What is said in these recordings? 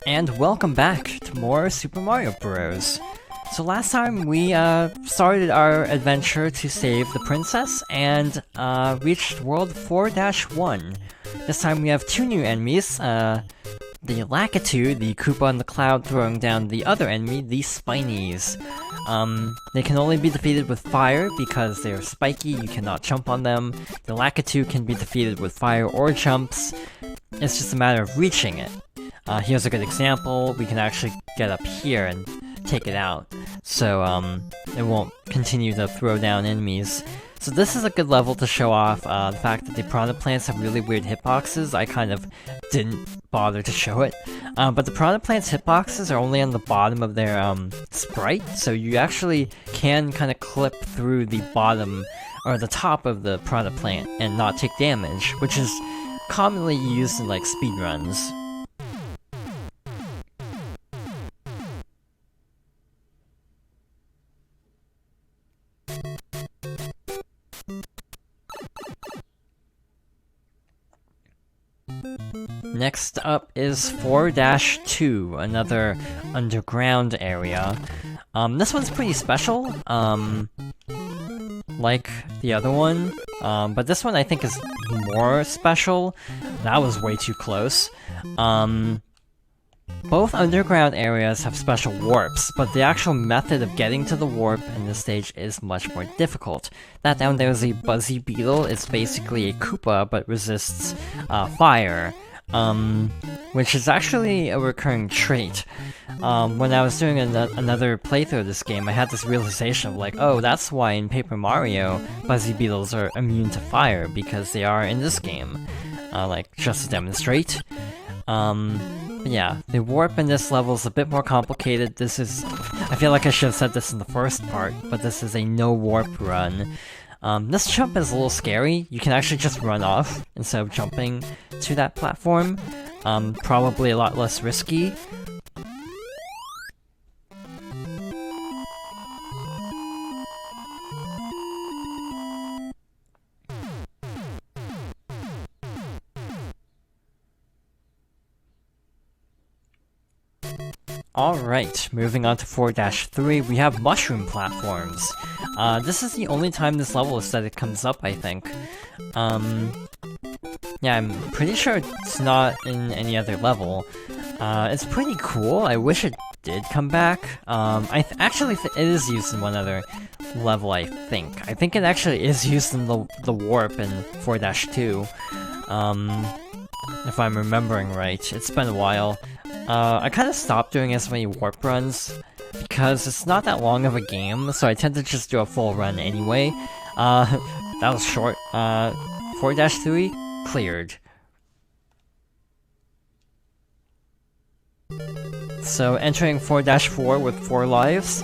And welcome back to more Super Mario Bros. So last time we started our adventure to save the princess and reached World 4-1. This time we have two new enemies, the Lakitu, the Koopa on the cloud throwing down the other enemy, the Spinies. They can only be defeated with fire because they are spiky, you cannot jump on them. The Lakitu can be defeated with fire or jumps, it's just a matter of reaching it. Here's a good example, we can actually get up here and take it out, so it won't continue to throw down enemies. So this is a good level to show off the fact that the Piranha Plants have really weird hitboxes. I kind of didn't bother to show it. But the Piranha Plants hitboxes are only on the bottom of their sprite, so you actually can kind of clip through the bottom or the top of the Piranha Plant and not take damage, which is commonly used in like speedruns. Next up is 4-2, another underground area. This one's pretty special, like the other one, but this one I think is more special. That was way too close. Both underground areas have special warps, but the actual method of getting to the warp in this stage is much more difficult. That down there is a Buzzy Beetle. It's basically a Koopa, but resists fire, which is actually a recurring trait. When I was doing another playthrough of this game, I had this realization of like, oh, that's why in Paper Mario, Buzzy Beetles are immune to fire, because they are in this game. Like, just to demonstrate. But yeah, the warp in this level is a bit more complicated. This is... I feel like I should have said this in the first part, but this is a no-warp run. This jump is a little scary. You can actually just run off instead of jumping to that platform. Probably a lot less risky. Alright, moving on to 4-3, we have mushroom platforms. This is the only time this level aesthetic comes up, I think. Yeah, I'm pretty sure it's not in any other level. It's pretty cool, I wish it did come back. Actually it is used in one other level, I think. I think it actually is used in the warp in 4-2. If I'm remembering right. It's been a while. I kind of stopped doing as many warp runs because it's not that long of a game, so I tend to just do a full run anyway. That was short. 4-3, cleared. So entering 4-4 with 4 lives,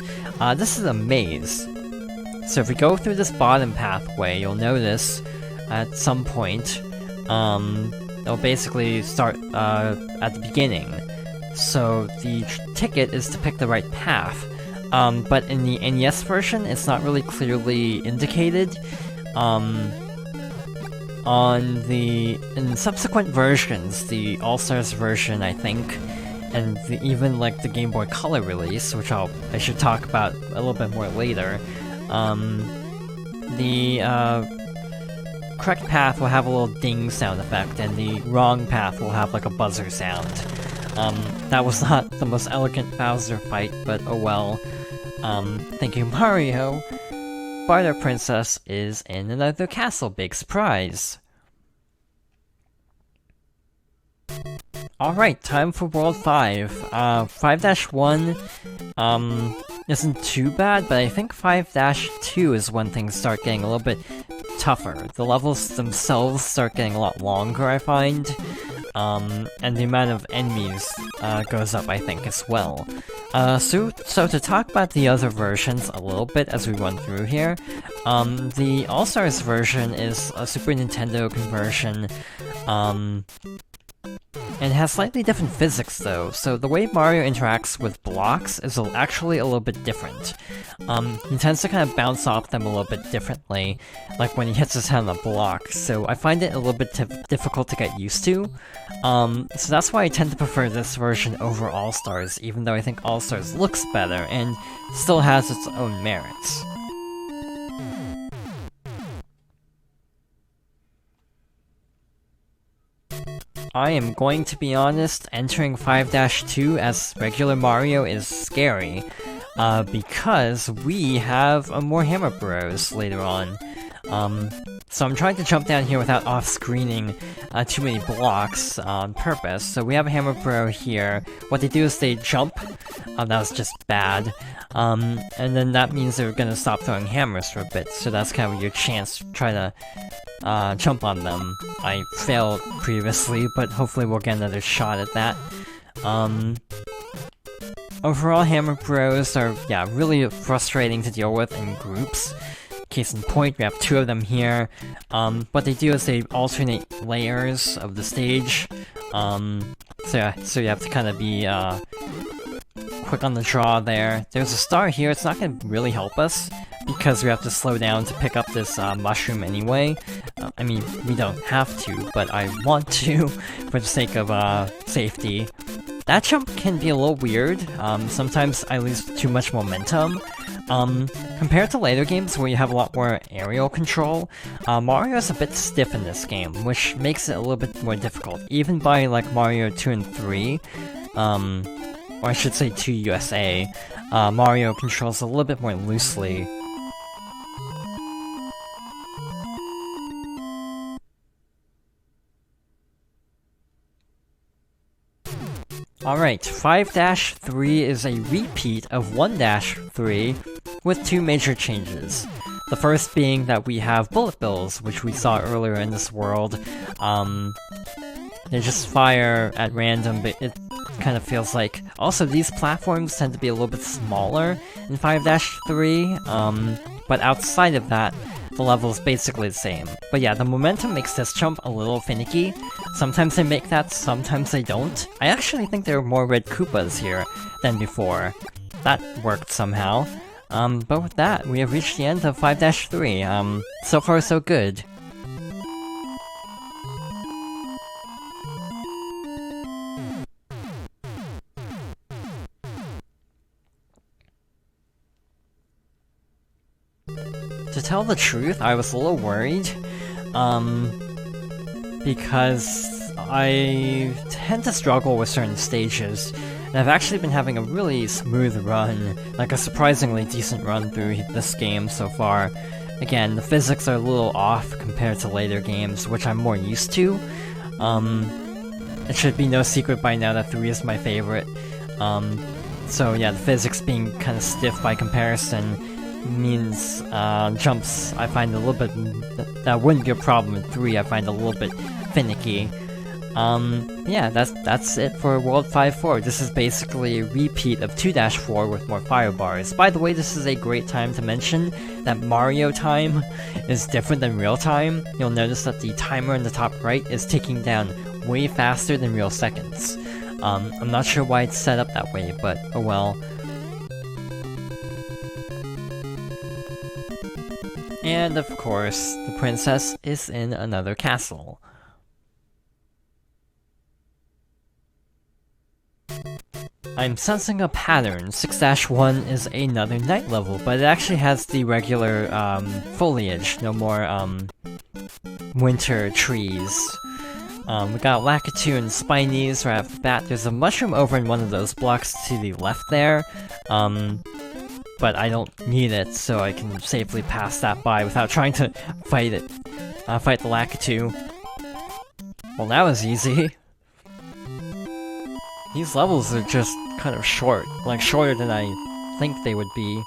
this is a maze. So if we go through this bottom pathway, you'll notice at some point, it'll basically start at the beginning. So the ticket is to pick the right path, but in the NES version, it's not really clearly indicated. In subsequent versions, the All-Stars version, I think, and even like the Game Boy Color release, which I should talk about a little bit more later, the correct path will have a little ding sound effect, and the wrong path will have like a buzzer sound. That was not the most elegant Bowser fight, but oh well. Thank you, Mario! Barter Princess is in another castle, big surprise! Alright, time for World 5. 5-1, isn't too bad, but I think 5-2 is when things start getting a little bit tougher. The levels themselves start getting a lot longer, I find. And the amount of enemies goes up, I think, as well. So to talk about the other versions a little bit as we run through here, the All-Stars version is a Super Nintendo conversion, and it has slightly different physics though, so the way Mario interacts with blocks is actually a little bit different. He tends to kind of bounce off them a little bit differently, like when he hits his head on a block, so I find it a little bit difficult to get used to. So that's why I tend to prefer this version over All-Stars, even though I think All-Stars looks better and still has its own merits. I am going to be honest, entering 5-2 as regular Mario is scary, because we have more Hammer Bros later on. So I'm trying to jump down here without off-screening too many blocks on purpose. So we have a Hammer Bro here. What they do is they jump. That was just bad. And then that means they're gonna stop throwing hammers for a bit, so that's kind of your chance to try to jump on them. I failed previously, but hopefully we'll get another shot at that. Overall, Hammer Bros are, yeah, really frustrating to deal with in groups. Case in point, we have two of them here. What they do is they alternate layers of the stage. So you have to kind of be quick on the draw there. There's a star here, it's not going to really help us, because we have to slow down to pick up this mushroom anyway. I mean, we don't have to, but I want to, for the sake of safety. That jump can be a little weird. Sometimes I lose too much momentum. Compared to later games where you have a lot more aerial control, Mario is a bit stiff in this game, which makes it a little bit more difficult. Even by like Mario 2 and 3, or I should say 2 USA, Mario controls a little bit more loosely. Alright, 5-3 is a repeat of 1-3 with two major changes. The first being that we have bullet bills, which we saw earlier in this world. They just fire at random, but it kind of feels like... Also, these platforms tend to be a little bit smaller in 5-3, but outside of that, the level is basically the same. But yeah, the momentum makes this jump a little finicky. Sometimes they make that, sometimes they don't. I actually think there are more red Koopas here than before. That worked somehow. But with that, we have reached the end of 5-3. So far so good. To tell the truth, I was a little worried, because I tend to struggle with certain stages, and I've actually been having a really smooth run, like a surprisingly decent run through this game so far. Again, the physics are a little off compared to later games, which I'm more used to. It should be no secret by now that 3 is my favorite. So yeah, the physics being kind of stiff by comparison means jumps I find a little bit... that wouldn't be a problem in 3, I find a little bit finicky. Yeah, that's it for World 5-4. This is basically a repeat of 2-4 with more fire bars. By the way, this is a great time to mention that Mario time is different than real time. You'll notice that the timer in the top right is ticking down way faster than real seconds. I'm not sure why it's set up that way, but oh well. And of course, the princess is in another castle. I'm sensing a pattern. 6-1 is another night level, but it actually has the regular foliage, no more winter trees. We got Lakitu and Spinies right off the bat. There's a mushroom over in one of those blocks to the left there. But I don't need it, so I can safely pass that by without trying to fight it. Fight the Lakitu. Well, that was easy. These levels are just kind of short, like shorter than I think they would be.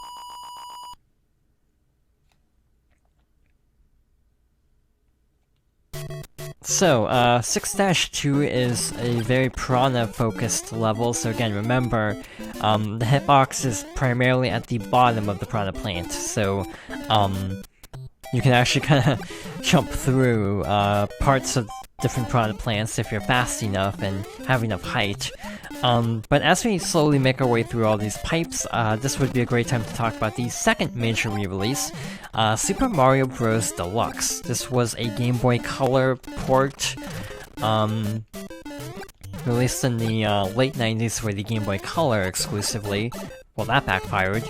So, 6-2 is a very Piranha-focused level, so again, remember, the hitbox is primarily at the bottom of the Piranha plant, so, you can actually kind of jump through parts of different product plants if you're fast enough and have enough height. But as we slowly make our way through all these pipes, this would be a great time to talk about the second major re-release, Super Mario Bros. Deluxe. This was a Game Boy Color port, released in the late 90s for the Game Boy Color exclusively. Well, that backfired.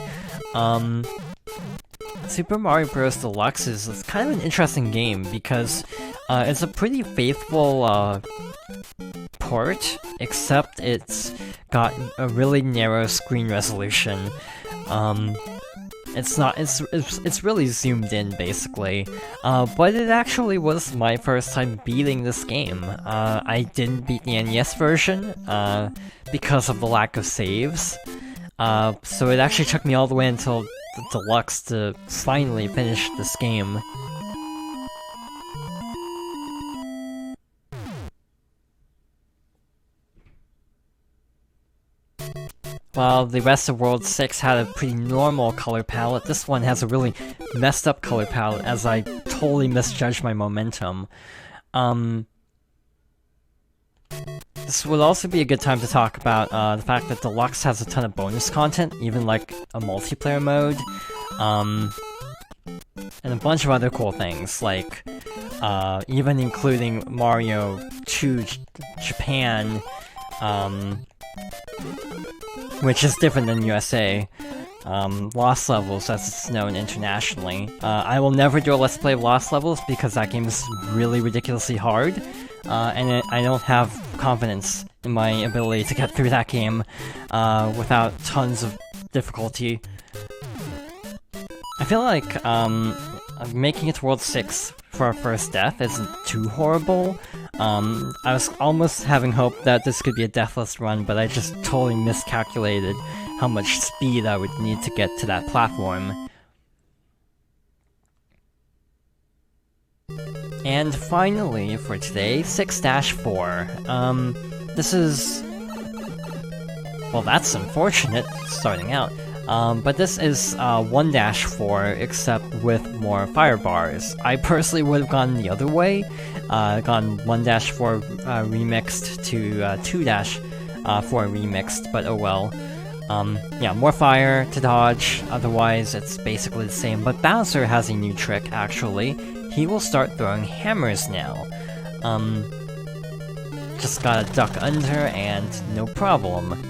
Super Mario Bros. Deluxe is kind of an interesting game because it's a pretty faithful port, except it's got a really narrow screen resolution. It's really zoomed in basically, but it actually was my first time beating this game. I didn't beat the NES version because of the lack of saves, so it actually took me all the way until the Deluxe to finally finish this game. While the rest of World 6 had a pretty normal color palette, this one has a really messed up color palette as I totally misjudged my momentum. This would also be a good time to talk about the fact that Deluxe has a ton of bonus content, even like a multiplayer mode, and a bunch of other cool things, like even including Mario 2 Japan, which is different than USA. Lost Levels, as it's known internationally. I will never do a Let's Play of Lost Levels because that game is really ridiculously hard, and I don't have confidence in my ability to get through that game without tons of difficulty. I feel like making it to World 6 for our first death isn't too horrible. I was almost having hope that this could be a deathless run, but I just totally miscalculated how much speed I would need to get to that platform. And finally, for today, 6-4. This is... well, that's unfortunate, starting out. But this is 1-4, except with more fire bars. I personally would have gone the other way, gone 1-4 remixed to 2-4 remixed, but oh well. Yeah, more fire to dodge, otherwise it's basically the same, but Bowser has a new trick, actually. He will start throwing hammers now. Just gotta duck under and no problem.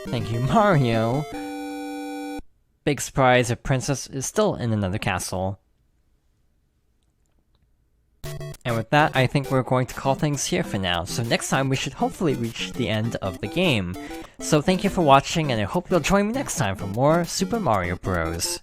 Thank you, Mario! Big surprise, a princess is still in another castle. And with that, I think we're going to call things here for now, so next time we should hopefully reach the end of the game. So thank you for watching, and I hope you'll join me next time for more Super Mario Bros.